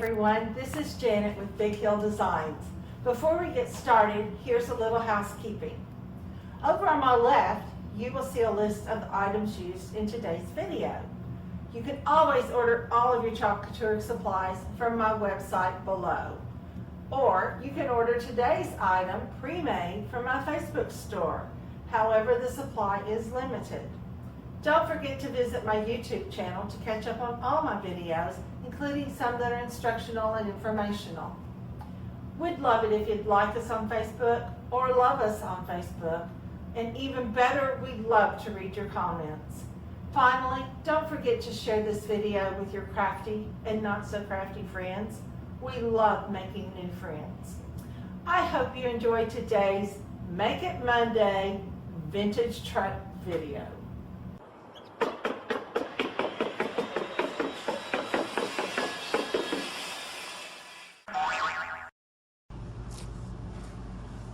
everyone, this is Janet with Big Hill Designs. Before we get started, here's a little housekeeping. Over on my left, you will see a list of the items used in today's video. You can always order all of your Chalk Couture supplies from my website below. Or you can order today's item pre-made from my Facebook store. However, the supply is limited. Don't forget to visit my YouTube channel to catch up on all my videos, including some that are instructional and informational. We'd love it if you'd like us on Facebook or love us on Facebook. And even better, we'd love to read your comments. Finally, don't forget to share this video with your crafty and not so crafty friends. We love making new friends. I hope you enjoyed today's Make It Monday vintage truck video.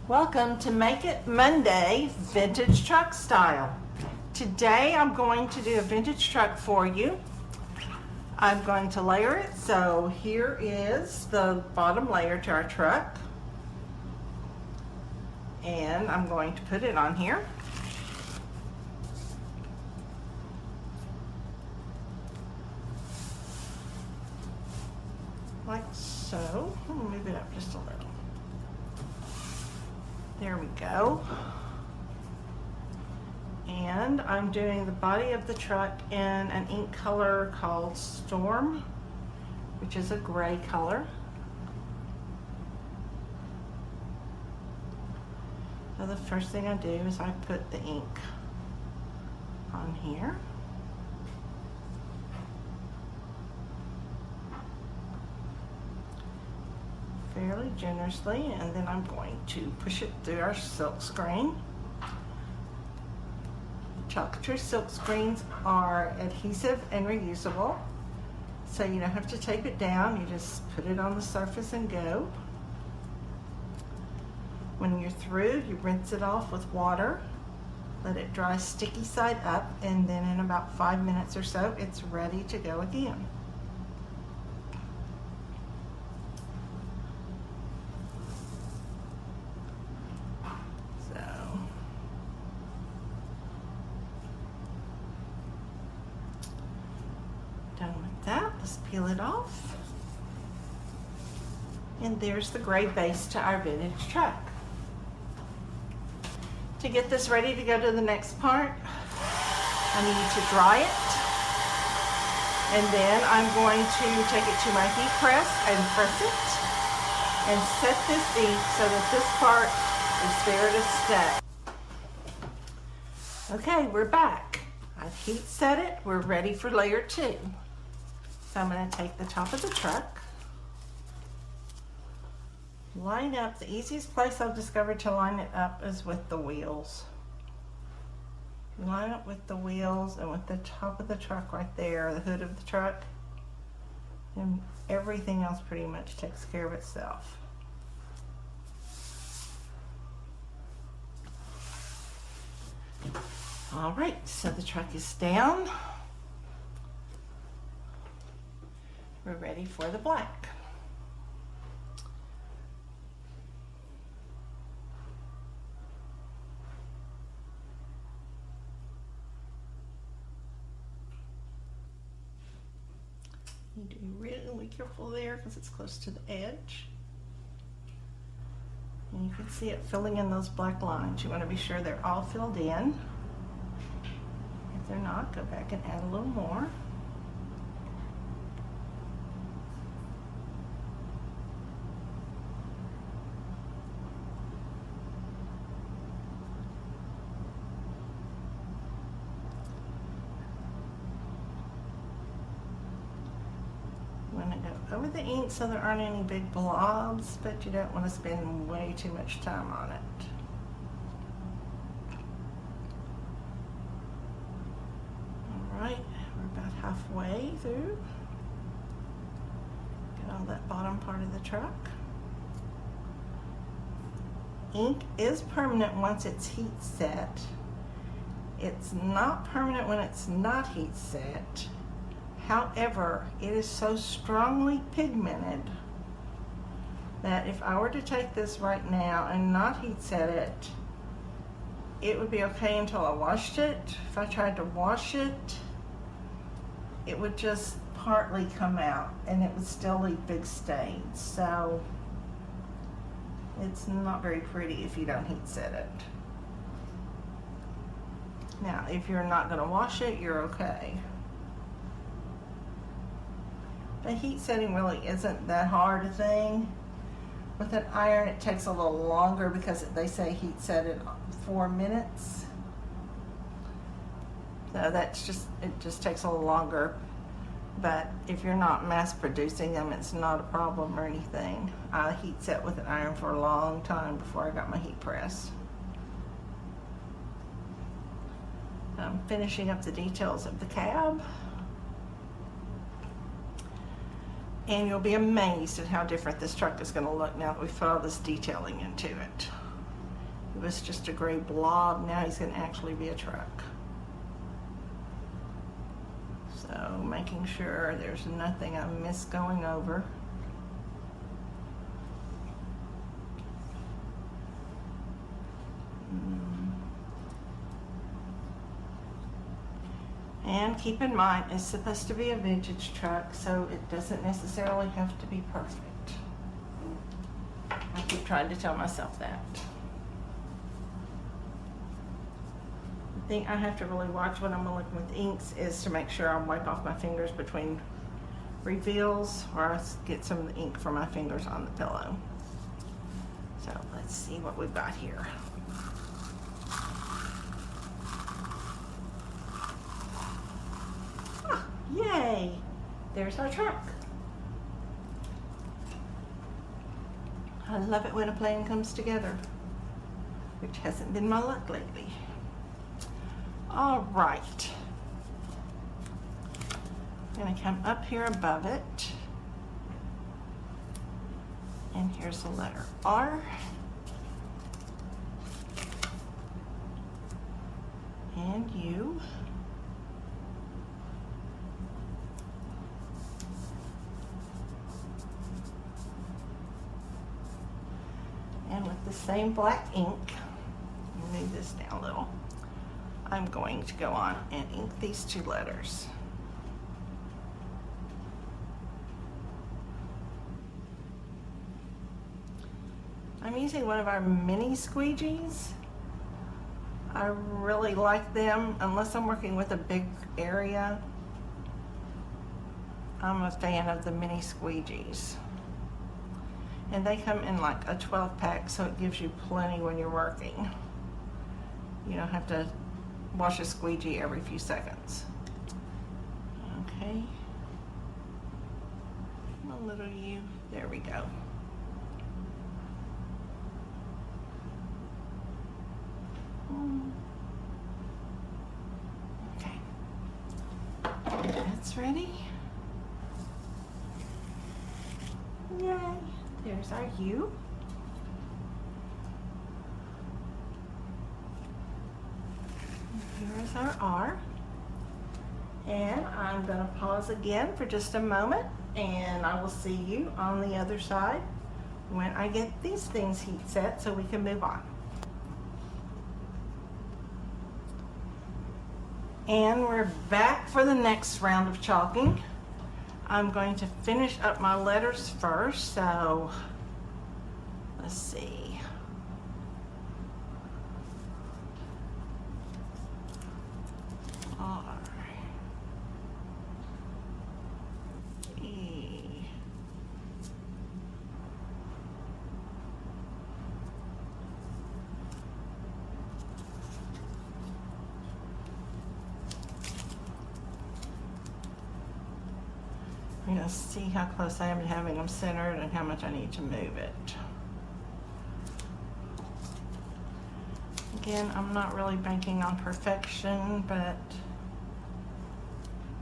Welcome to Make It Monday Vintage Truck Style. Today I'm going to do a vintage truck for you. I'm going to layer it, so here is the bottom layer to our truck. And I'm going to put it on here. Like so. I'll move it up just a little. There we go. And I'm doing the body of the truck in an ink color called Storm, which is a gray color. So the first thing I do is I put the ink on here. Fairly generously, and then I'm going to push it through our silk screen. Chalk Couture silk screens are adhesive and reusable, so you don't have to tape it down. You just put it on the surface and go. When you're through, you rinse it off with water, let it dry sticky side up, and then in about 5 minutes or so, it's ready to go again. Done with that, let's peel it off. And there's the gray base to our vintage truck. To get this ready to go to the next part, I need to dry it. And then I'm going to take it to my heat press and press it and set this ink so that this part is there to stay. Okay, we're back. I've heat set it, we're ready for layer 2. So I'm going to take the top of the truck, line up. The easiest place I've discovered to line it up is with the wheels. Line up with the wheels and with the top of the truck right there, the hood of the truck, and everything else pretty much takes care of itself. All right, so the truck is down. We're ready for the black. You need to be really careful there because it's close to the edge. And you can see it filling in those black lines. You want to be sure they're all filled in. If they're not, go back and add a little more. You want to go over the ink so there aren't any big blobs, but you don't want to spend way too much time on it. Alright, we're about halfway through. Get all that bottom part of the truck. Ink is permanent once it's heat set. It's not permanent when it's not heat set. However, it is so strongly pigmented that if I were to take this right now and not heat set it, it would be okay until I washed it. If I tried to wash it, it would just partly come out and it would still leave big stains. So it's not very pretty if you don't heat set it. Now, if you're not going to wash it, you're okay. The heat setting really isn't that hard a thing. With an iron, it takes a little longer because they say heat set it 4 minutes. So it just takes a little longer. But if you're not mass producing them, it's not a problem or anything. I heat set with an iron for a long time before I got my heat press. I'm finishing up the details of the cab. And you'll be amazed at how different this truck is going to look now that we've put all this detailing into it. It was just a gray blob. Now he's going to actually be a truck. So making sure there's nothing I missed going over. And keep in mind, it's supposed to be a vintage truck, so it doesn't necessarily have to be perfect. I keep trying to tell myself that. The thing I have to really watch when I'm working with inks is to make sure I wipe off my fingers between reveals, or I get some of the ink from my fingers on the pillow. So let's see what we've got here. Yay! There's our truck. I love it when a plan comes together, which hasn't been my luck lately. All right. I'm gonna come up here above it. And here's the letter R. And U. And with the same black ink, move this down a little, I'm going to go on and ink these two letters. I'm using one of our mini squeegees. I really like them, unless I'm working with a big area. I'm a fan of the mini squeegees. And they come in like a 12-pack, so it gives you plenty when you're working. You don't have to wash a squeegee every few seconds. Okay. A little U. There we go. Okay. That's ready. Yay. There's our U. Here's our R. And I'm going to pause again for just a moment, and I will see you on the other side when I get these things heat set so we can move on. And we're back for the next round of chalking. I'm going to finish up my letters first, so let's see. R, E, I'm going to see how close I am to having them centered and how much I need to move it. Again, I'm not really banking on perfection, but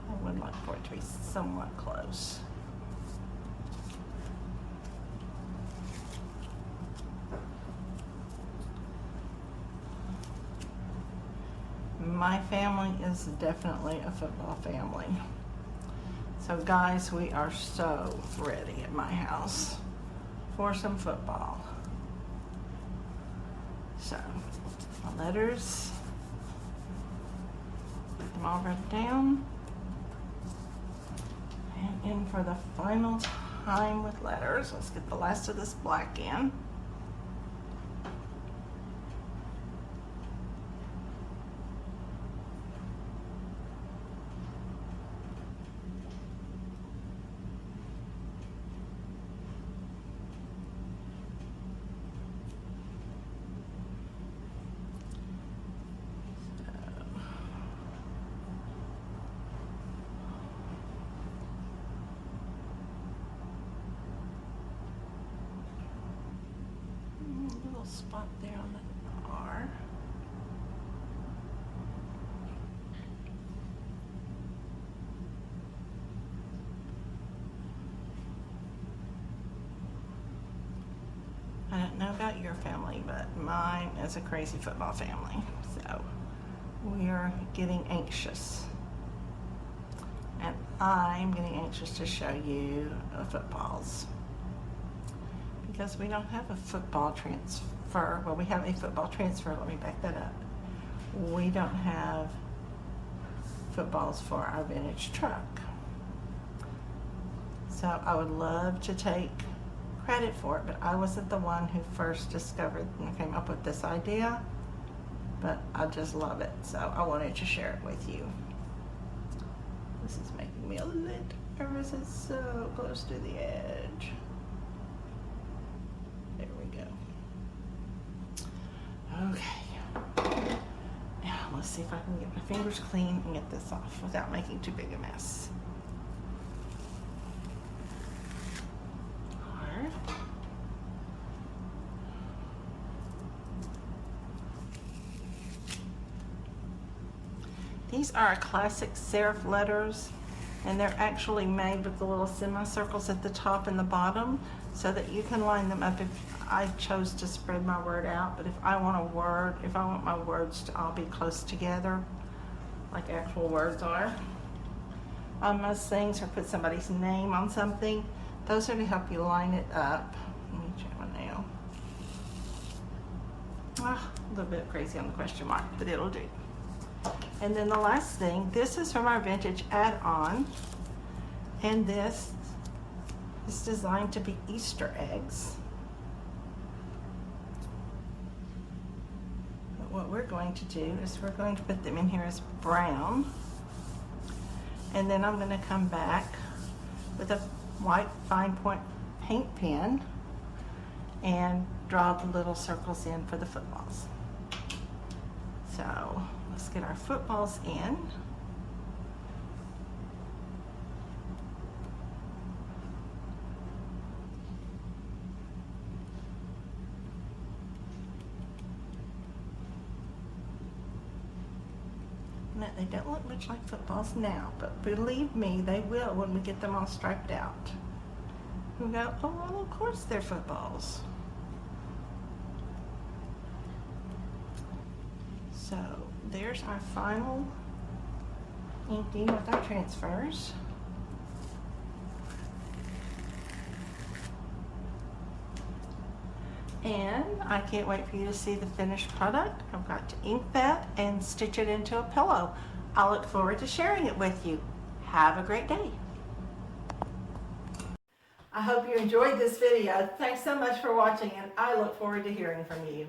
I would like for it to be somewhat close. My family is definitely a football family. So guys, we are so ready at my house for some football. So, my letters, get them all written down. And in for the final time with letters. Let's get the last of this black in. Spot there on the R. I don't know about your family, but mine is a crazy football family. So we are getting anxious. And I'm getting anxious to show you the footballs. Because we don't have a football transfer. Well, we have a football transfer. Let me back that up. We don't have footballs for our vintage truck. So I would love to take credit for it, but I wasn't the one who first discovered and came up with this idea. But I just love it, so I wanted to share it with you. This is making me a little nervous. It's so close to the edge. There we go. Okay. Now let's see if I can get my fingers clean and get this off without making too big a mess. Hard. These are classic serif letters, and they're actually made with the little semicircles at the top and the bottom so that you can line them up. If I chose to spread my word out, but if I want my words to all be close together, like actual words are, on most things, or put somebody's name on something, those are to help you line it up. Let me check my nail. A little bit crazy on the question mark, but it'll do. And then the last thing, this is from our vintage add-on, and this is designed to be Easter eggs. But what we're going to do is we're going to put them in here as brown, and then I'm going to come back with a white fine point paint pen and draw the little circles in for the footballs. So let's get our footballs in. Now, they don't look much like footballs now, but believe me, they will when we get them all striped out. We go, oh, well, of course they're footballs. So there's our final inking with our transfers. And I can't wait for you to see the finished product. I've got to ink that and stitch it into a pillow. I look forward to sharing it with you. Have a great day. I hope you enjoyed this video. Thanks so much for watching, and I look forward to hearing from you.